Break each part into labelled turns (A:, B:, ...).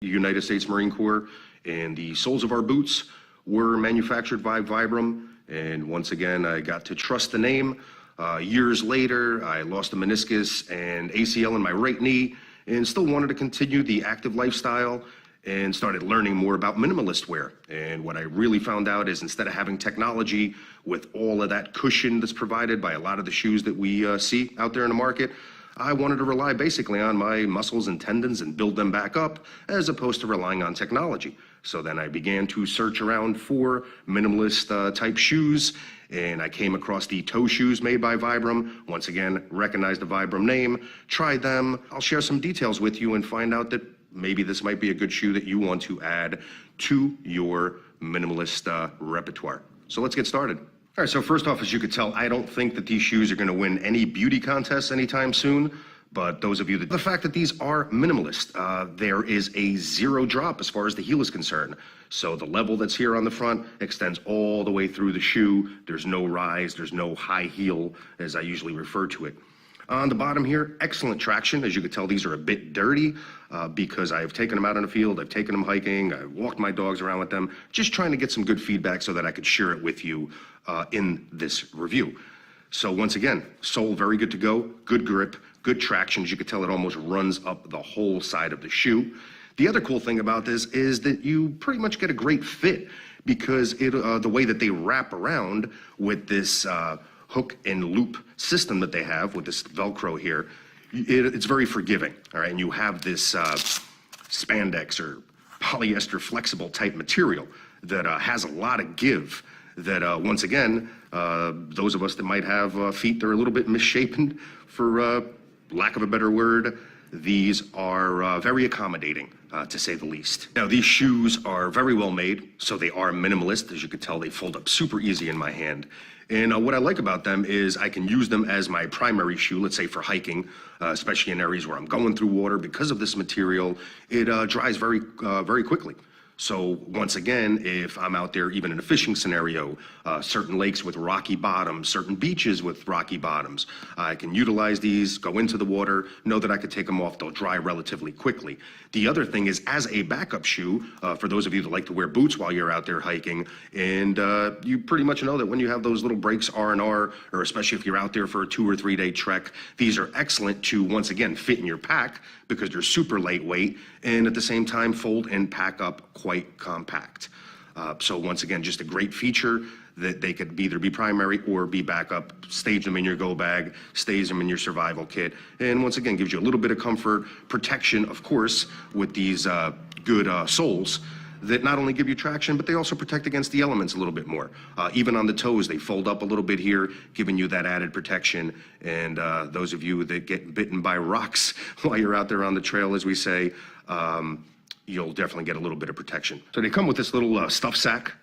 A: United States Marine Corps, and the soles of our boots were manufactured by Vibram. And once again, I got to trust the name. Years later, I lost a meniscus and ACL in my right knee and still wanted to continue the active lifestyle and started learning more about minimalist wear. And what I really found out is instead of having technology with all of that cushion that's provided by a lot of the shoes that we see out there in the market, I wanted to rely basically on my muscles and tendons and build them back up as opposed to relying on technology. So then I began to search around for minimalist type shoes, and I came across the toe shoes made by Vibram. Once again, recognized the Vibram name, tried them. I'll share some details with you and find out that maybe this might be a good shoe that you want to add to your minimalist repertoire. So let's get started. All right, so first off, as you could tell, I don't think that these shoes are going to win any beauty contests anytime soon. But those of you that, the fact that these are minimalist, there is a zero drop as far as the heel is concerned. So the level that's here on the front extends all the way through the shoe. There's no rise, there's no high heel, as I usually refer to it. On the bottom here, excellent traction. As you can tell, these are a bit dirty because I've taken them out in the field, I've taken them hiking, I've walked my dogs around with them, just trying to get some good feedback so that I could share it with you in this review. So once again, sole very good to go, good grip, good traction. As you can tell, it almost runs up the whole side of the shoe. The other cool thing about this is that you pretty much get a great fit because the way that they wrap around with this hook and loop system that they have with this Velcro here, it's very forgiving, all right? And you have this spandex or polyester flexible type material that has a lot of give that, once again, those of us that might have feet that are a little bit misshapen, for lack of a better word, these are very accommodating, to say the least. Now, these shoes are very well made, so they are minimalist. As you can tell, they fold up super easy in my hand. And what I like about them is I can use them as my primary shoe, let's say for hiking, especially in areas where I'm going through water. Because of this material, it dries very quickly. So once again, if I'm out there, even in a fishing scenario, certain lakes with rocky bottoms, certain beaches with rocky bottoms, I can utilize these, go into the water, know that I could take them off, they'll dry relatively quickly. The other thing is, as a backup shoe, for those of you that like to wear boots while you're out there hiking, and you pretty much know that when you have those little breaks R&R, or especially if you're out there for a 2 or 3 day trek, these are excellent to, once again, fit in your pack because they're super lightweight, and at the same time fold and pack up quite compact. So once again, just a great feature that they could either be primary or be backup. Stage them in your go bag, stage them in your survival kit, and once again gives you a little bit of comfort, protection, of course, with these good soles that not only give you traction, but they also protect against the elements a little bit more. Even on the toes, they fold up a little bit here, giving you that added protection. And those of you that get bitten by rocks while you're out there on the trail, as we say, you'll definitely get a little bit of protection. So they come with this little stuff sack,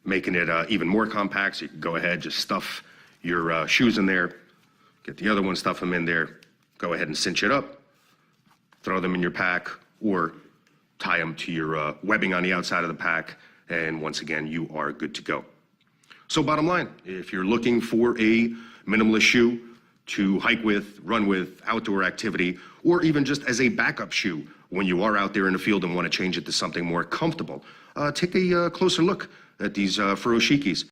A: making it even more compact. So you can go ahead, just stuff your shoes in there, get the other one, stuff them in there, go ahead and cinch it up, throw them in your pack, or tie them to your webbing on the outside of the pack, and once again, you are good to go. So bottom line, if you're looking for a minimalist shoe to hike with, run with, outdoor activity, or even just as a backup shoe when you are out there in the field and want to change it to something more comfortable, take a closer look at these freeHs.